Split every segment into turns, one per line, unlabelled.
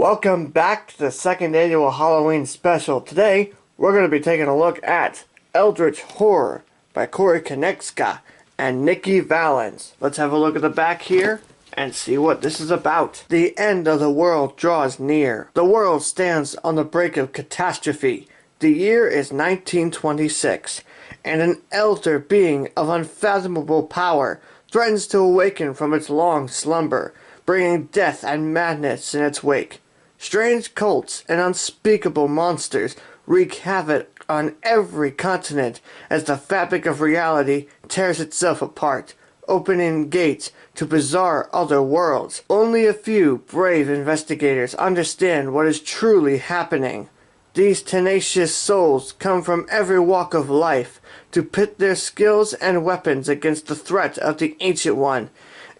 Welcome back to the second annual Halloween special. Today, we're going to be taking a look at Eldritch Horror by Corey Konieczka and Nikki Valens. Let's have a look at the back here and see what this is about. The end of the world draws near. The world stands on the brink of catastrophe. The year is 1926, and an elder being of unfathomable power threatens to awaken from its long slumber, bringing death and madness in its wake. Strange cults and unspeakable monsters wreak havoc on every continent as the fabric of reality tears itself apart, opening gates to bizarre other worlds. Only a few brave investigators understand what is truly happening. These tenacious souls come from every walk of life to pit their skills and weapons against the threat of the Ancient One.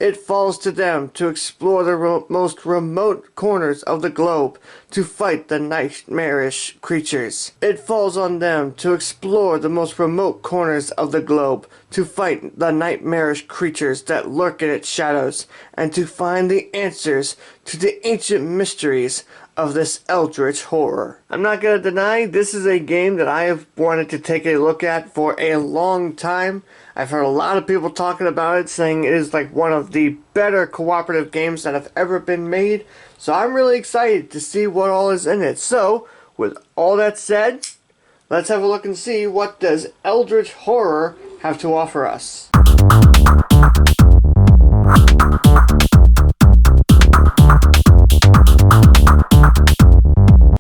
It falls to them to explore the most remote corners of the globe to fight the nightmarish creatures. It falls on them to explore the most remote corners of the globe to fight the nightmarish creatures that lurk in its shadows and to find the answers to the ancient mysteries of this Eldritch Horror. I'm not going to deny this is a game that I have wanted to take a look at for a long time. I've heard a lot of people talking about it, saying it is like one of the better cooperative games that have ever been made. So I'm really excited to see what all is in it. So, with all that said, let's have a look and see what does Eldritch Horror have to offer us.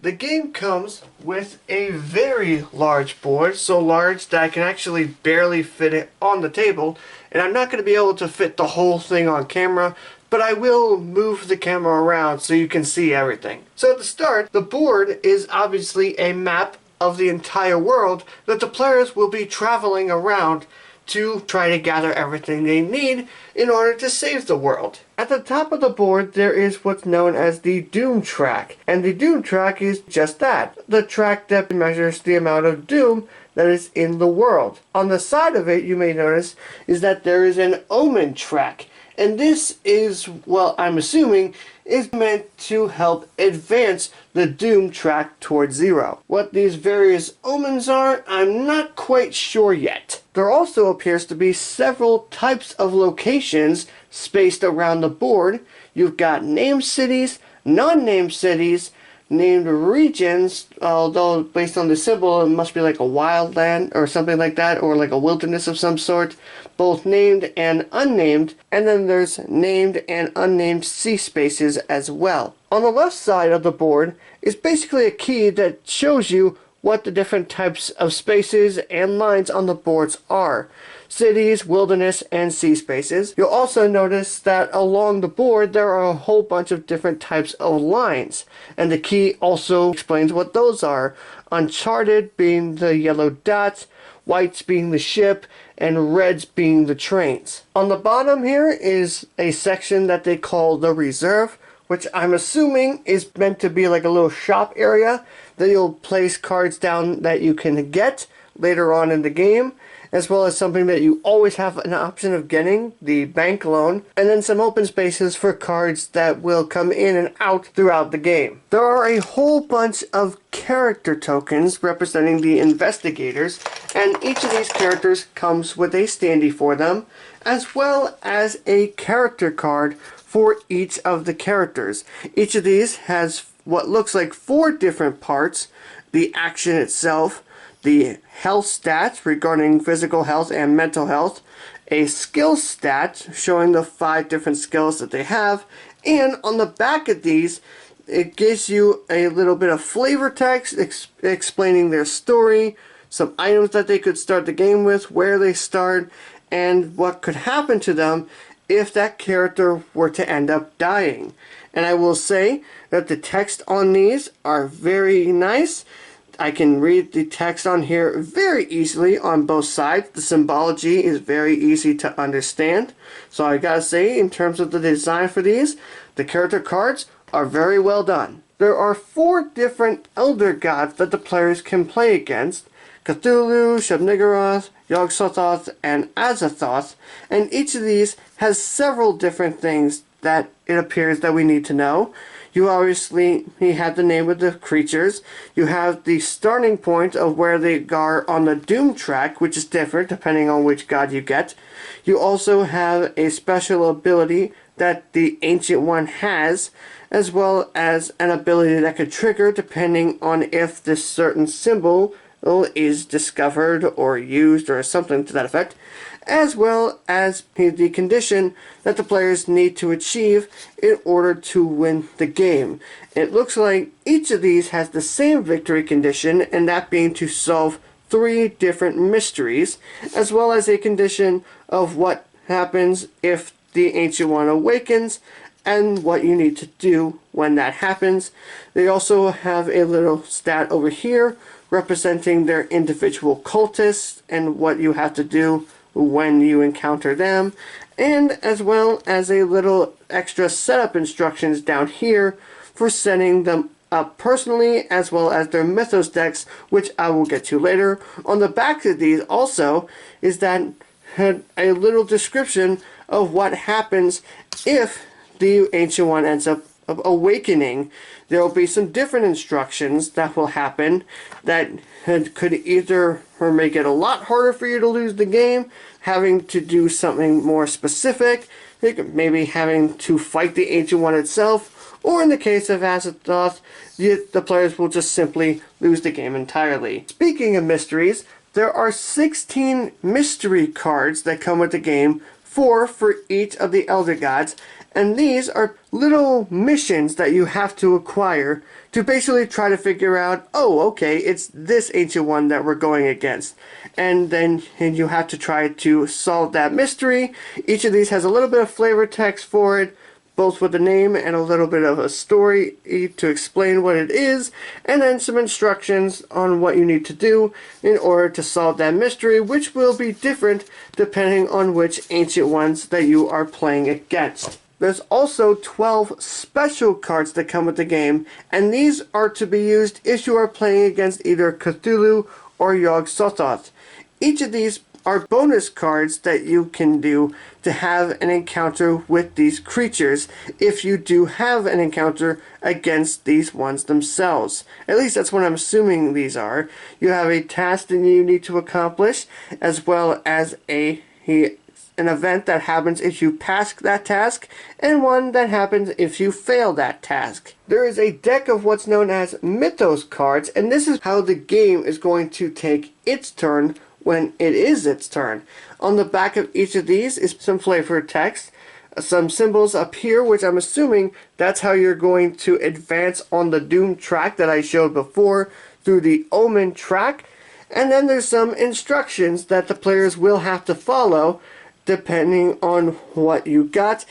The game comes with a very large board, so large that I can actually barely fit it on the table, and I'm not going to be able to fit the whole thing on camera, but I will move the camera around so you can see everything. So at the start, the board is obviously a map of the entire world that the players will be traveling around to try to gather everything they need in order to save the world. At the top of the board there is what's known as the Doom track, and the Doom track is just that, the track that measures the amount of doom that is in the world. On the side of it, you may notice, is that there is an Omen track, and this is, well, I'm assuming, is meant to help advance the Doom track towards zero. What these various omens are, I'm not quite sure yet. There also appears to be several types of locations spaced around the board. You've got named cities, non-named cities, named regions, although based on the symbol it must be like a wildland or something like that, or like a wilderness of some sort, both named and unnamed, and then there's named and unnamed sea spaces as well. On the left side of the board is basically a key that shows you what the different types of spaces and lines on the boards are. Cities, wilderness, and sea spaces. You'll also notice that along the board there are a whole bunch of different types of lines, and the key also explains what those are. Uncharted being the yellow dots, whites being the ship, and reds being the trains. On the bottom here is a section that they call the reserve, which I'm assuming is meant to be like a little shop area that you'll place cards down that you can get later on in the game, as well as something that you always have an option of getting, the bank loan, and then some open spaces for cards that will come in and out throughout the game. There are a whole bunch of character tokens representing the investigators, and each of these characters comes with a standee for them, as well as a character card for each of the characters. Each of these has what looks like 4 different parts: the action itself, the health stats regarding physical health and mental health, a skill stat showing the 5 different skills that they have, and on the back of these it gives you a little bit of flavor text explaining their story, some items that they could start the game with, where they start, and what could happen to them if that character were to end up dying. And I will say that the text on these are very nice. I can read the text on here very easily on both sides. The symbology is very easy to understand. So I gotta say, in terms of the design for these, the character cards are very well done. There are 4 different elder gods that the players can play against: Cthulhu, Shub-Niggurath, Yog-Sothoth, and Azathoth, and each of these has several different things that it appears that we need to know. You obviously have the name of the creatures. You have the starting point of where they are on the Doom track, which is different depending on which god you get. You also have a special ability that the Ancient One has, as well as an ability that could trigger depending on if this certain symbol is discovered or used or something to that effect, as well as the condition that the players need to achieve in order to win the game. It looks like each of these has the same victory condition, and that being to solve 3 different mysteries, as well as a condition of what happens if the Ancient One awakens and what you need to do when that happens. They also have a little stat over here representing their individual cultists and what you have to do when you encounter them, and as well as a little extra setup instructions down here for setting them up personally, as well as their mythos decks, which I will get to later. On the back of these also is that a little description of what happens if the Ancient One ends up awakening. There will be some different instructions that will happen that could either make it a lot harder for you to lose the game, having to do something more specific, maybe having to fight the Ancient One itself, or in the case of Azathoth, the players will just simply lose the game entirely. Speaking of mysteries, there are 16 mystery cards that come with the game, 4 for each of the Elder Gods, and these are little missions that you have to acquire to basically try to figure out, oh, okay, it's this Ancient One that we're going against. And then you have to try to solve that mystery. Each of these has a little bit of flavor text for it, both with a name and a little bit of a story to explain what it is, and then some instructions on what you need to do in order to solve that mystery, which will be different depending on which Ancient Ones that you are playing against. There's also 12 special cards that come with the game, and these are to be used if you are playing against either Cthulhu or Yog-Sothoth. Each of these are bonus cards that you can do to have an encounter with these creatures if you do have an encounter against these ones themselves. At least that's what I'm assuming these are. You have a task that you need to accomplish, as well as an event that happens if you pass that task, and one that happens if you fail that task. There is a deck of what's known as Mythos cards, and this is how the game is going to take its turn when it is its turn. On the back of each of these is some flavor text, some symbols up here, which I'm assuming that's how you're going to advance on the Doom track that I showed before through the Omen track, and then there's some instructions that the players will have to follow depending on what you got.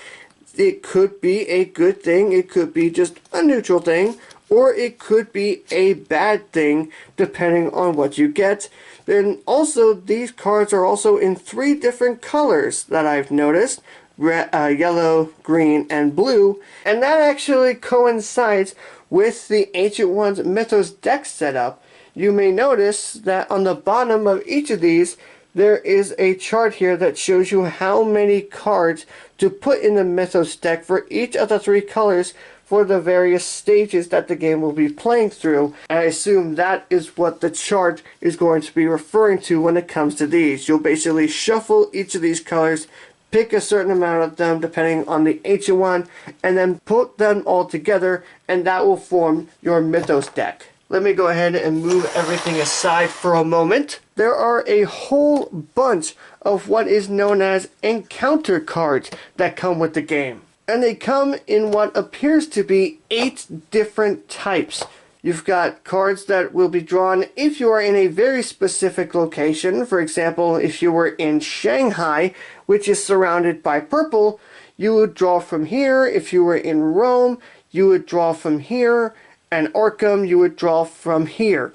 It could be a good thing, it could be just a neutral thing, or it could be a bad thing depending on what you get. Then also, these cards are also in 3 different colors that I've noticed: red, yellow, green, and blue, and that actually coincides with the Ancient One's Mythos deck setup. You may notice that on the bottom of each of these there is a chart here that shows you how many cards to put in the Mythos deck for each of the 3 colors for the various stages that the game will be playing through. And I assume that is what the chart is going to be referring to when it comes to these. You'll basically shuffle each of these colors, pick a certain amount of them depending on the Ancient One, and then put them all together, and that will form your Mythos deck. Let me go ahead and move everything aside for a moment. There are a whole bunch of what is known as encounter cards that come with the game. And they come in what appears to be 8 different types. You've got cards that will be drawn if you are in a very specific location. For example, if you were in Shanghai, which is surrounded by purple, you would draw from here. If you were in Rome, you would draw from here. And Arkham, you would draw from here.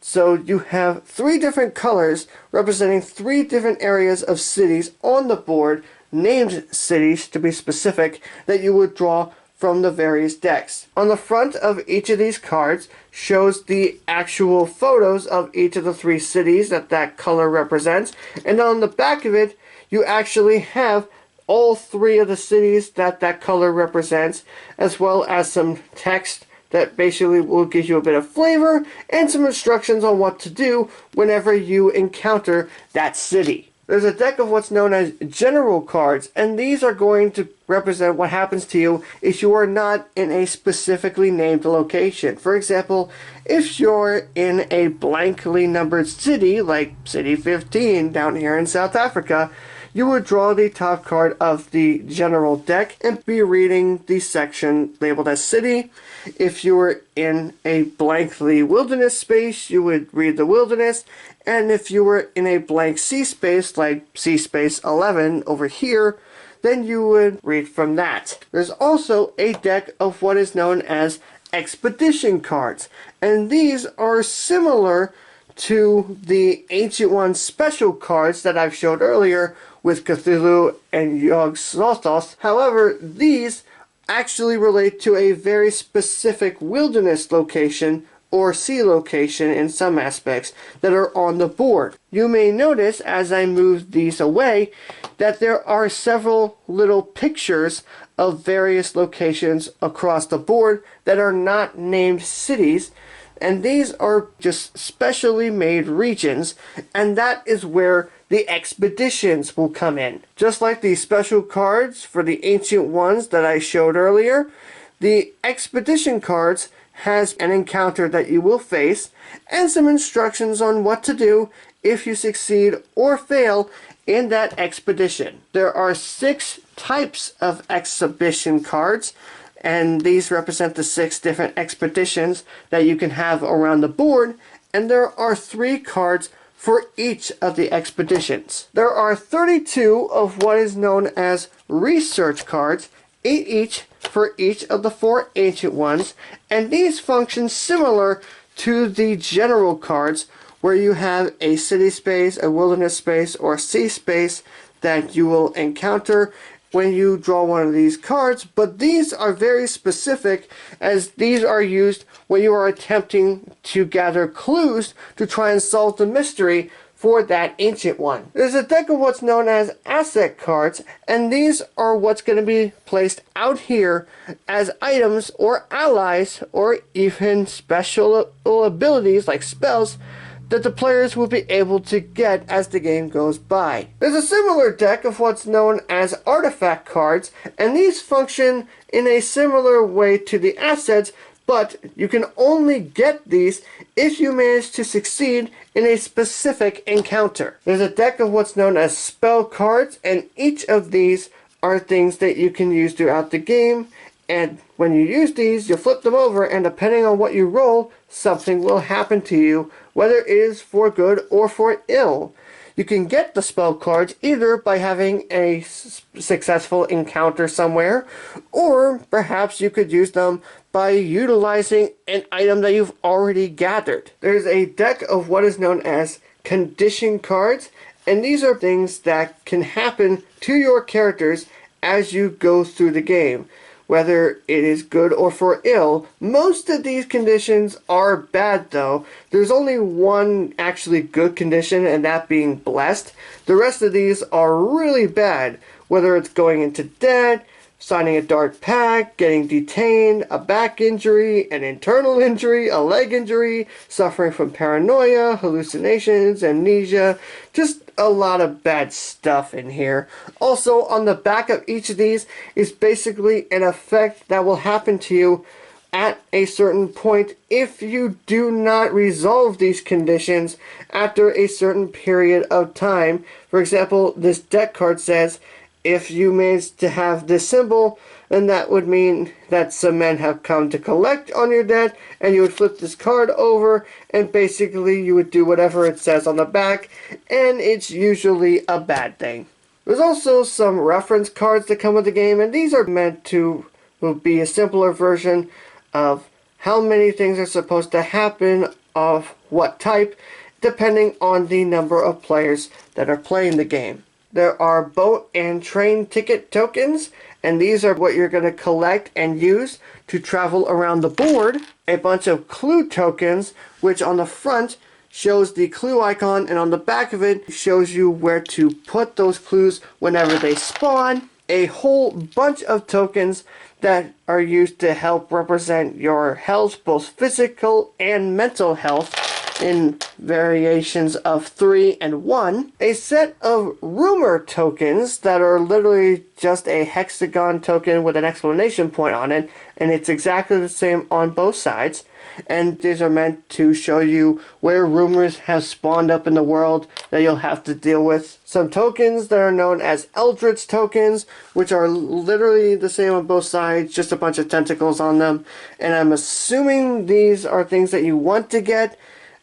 So you have 3 different colors representing 3 different areas of cities on the board, named cities to be specific, that you would draw from the various decks. On the front of each of these cards shows the actual photos of each of the 3 cities that that color represents, and on the back of it you actually have all three of the cities that that color represents, as well as some text that basically will give you a bit of flavor and some instructions on what to do whenever you encounter that city. There's a deck of what's known as general cards, and these are going to represent what happens to you if you are not in a specifically named location. For example, if you're in a blankly numbered city, like City 15 down here in South Africa, you would draw the top card of the general deck and be reading the section labeled as city. If you were in a blankly wilderness space, you would read the wilderness. And if you were in a blank sea space, like sea space 11 over here, then you would read from that. There's also a deck of what is known as expedition cards. And these are similar to the Ancient Ones special cards that I've showed earlier with Cthulhu and Yog-Sothoth. However, these actually relate to a very specific wilderness location or sea location in some aspects that are on the board. You may notice as I move these away that there are several little pictures of various locations across the board that are not named cities, and these are just specially made regions, and that is where the expeditions will come in. Just like the special cards for the Ancient Ones that I showed earlier, the expedition cards has an encounter that you will face and some instructions on what to do if you succeed or fail in that expedition. There are 6 types of exhibition cards, and these represent the 6 different expeditions that you can have around the board, and there are 3 cards for each of the expeditions. There are 32 of what is known as research cards, 8 each for each of the 4 ancient ones, and these function similar to the general cards, where you have a city space, a wilderness space, or a sea space that you will encounter when you draw one of these cards, but these are very specific, as these are used when you are attempting to gather clues to try and solve the mystery for that ancient one. There's a deck of what's known as asset cards, and these are what's going to be placed out here as items or allies or even special abilities like spells that the players will be able to get as the game goes by. There's a similar deck of what's known as artifact cards, and these function in a similar way to the assets, but you can only get these if you manage to succeed in a specific encounter. There's a deck of what's known as spell cards, and each of these are things that you can use throughout the game, and when you use these, you'll flip them over, and depending on what you roll, something will happen to you, whether it is for good or for ill. You can get the spell cards either by having a successful encounter somewhere, or perhaps you could use them by utilizing an item that you've already gathered. There's a deck of what is known as condition cards, and these are things that can happen to your characters as you go through the game, whether it is good or for ill. Most of these conditions are bad though. There's only one actually good condition, and that being blessed. The rest of these are really bad, whether it's going into debt, signing a dark pact, getting detained, a back injury, an internal injury, a leg injury, suffering from paranoia, hallucinations, amnesia, just a lot of bad stuff in here. Also, on the back of each of these is basically an effect that will happen to you at a certain point if you do not resolve these conditions after a certain period of time. For example, this deck card says, if you manage to have this symbol, then that would mean that some men have come to collect on your debt, and you would flip this card over, and basically you would do whatever it says on the back, and it's usually a bad thing. There's also some reference cards that come with the game, and these are meant to be a simpler version of how many things are supposed to happen of what type, depending on the number of players that are playing the game. There are boat and train ticket tokens, and these are what you're going to collect and use to travel around the board. A bunch of clue tokens, which on the front shows the clue icon, and on the back of it shows you where to put those clues whenever they spawn. a whole bunch of tokens that are used to help represent your health, both physical and mental health, in variations of 3 and 1. A set of rumor tokens that are literally just a hexagon token with an exclamation point on it, and it's exactly the same on both sides. And these are meant to show you where rumors have spawned up in the world that you'll have to deal with. Some tokens that are known as Eldritch tokens, which are literally the same on both sides, just a bunch of tentacles on them. And I'm assuming these are things that you want to get,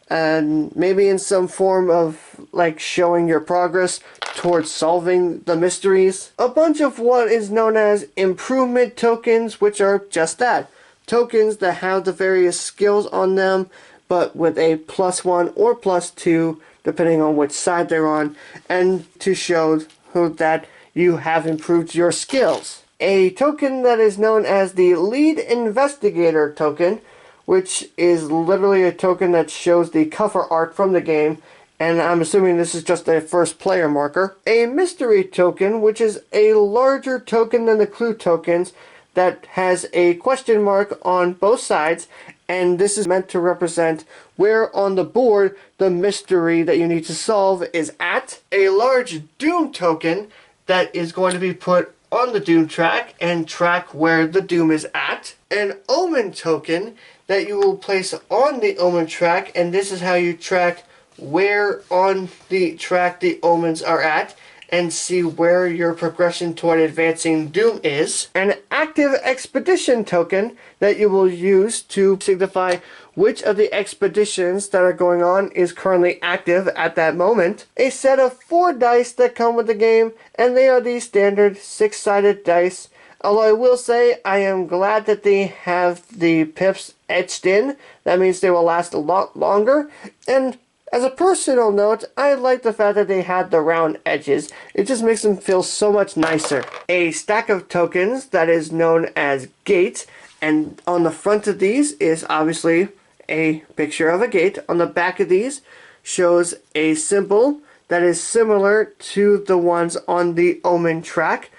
and maybe in some form of like showing your progress towards solving the mysteries. A bunch of what is known as improvement tokens, which are just that. Tokens that have the various skills on them, but with a +1 or +2, depending on which side they're on, and to show that you have improved your skills. A token that is known as the Lead Investigator token, which is literally a token that shows the cover art from the game, and I'm assuming this is just a first player marker. A Mystery token, which is a larger token than the clue tokens, that has a question mark on both sides, and this is meant to represent where on the board the mystery that you need to solve is at. A large Doom token that is going to be put on the Doom track and track where the Doom is at. An Omen token that you will place on the Omen track, and this is how you track where on the track the omens are at and see where your progression toward advancing Doom is. An Active Expedition token that you will use to signify which of the expeditions that are going on is currently active at that moment. A set of 4 dice that come with the game, and they are the standard 6-sided dice. Although I will say I am glad that they have the pips etched in. That means they will last a lot longer. And as a personal note, I like the fact that they had the round edges. It just makes them feel so much nicer. A stack of tokens that is known as gates, and on the front of these is obviously a picture of a gate. On the back of these shows a symbol that is similar to the ones on the Omen track,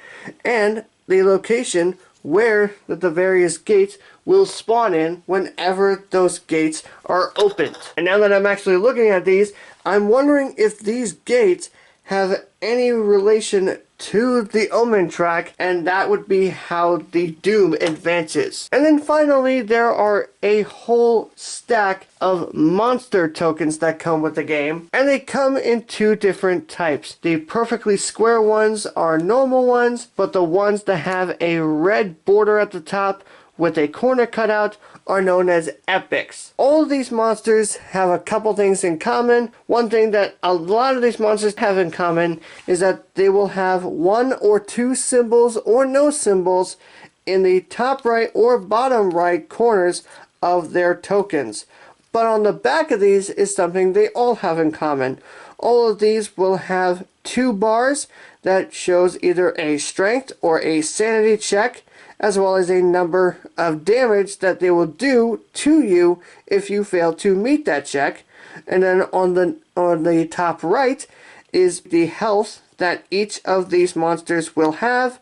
and the location where the various gates will spawn in whenever those gates are opened. And now that I'm actually looking at these, I'm wondering if these gates have any relation to the Omen track, and that would be how the Doom advances. And then finally, there are a whole stack of monster tokens that come with the game, and they come in 2 different types. The perfectly square ones are normal ones, but the ones that have a red border at the top with a corner cutout are known as epics. All of these monsters have a couple things in common. One thing that a lot of these monsters have in common is that they will have 1 or 2 symbols or no symbols in the top right or bottom right corners of their tokens. But on the back of these is something they all have in common. All of these will have 2 bars that shows either a strength or a sanity check, as well as a number of damage that they will do to you if you fail to meet that check. And then on the top right is the health that each of these monsters will have,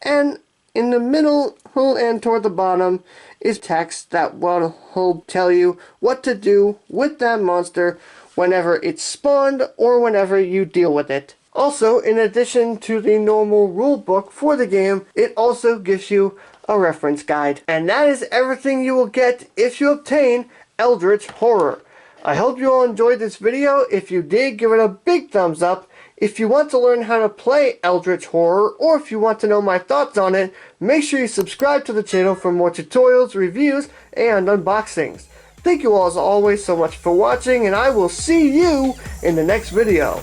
and in the middle and toward the bottom is text that will tell you what to do with that monster whenever it's spawned or whenever you deal with it. Also, in addition to the normal rule book for the game, it also gives you a reference guide. And that is everything you will get if you obtain Eldritch Horror. I hope you all enjoyed this video. If you did, give it a big thumbs up. If you want to learn how to play Eldritch Horror, or if you want to know my thoughts on it, make sure you subscribe to the channel for more tutorials, reviews, and unboxings. Thank you all as always so much for watching, and I will see you in the next video.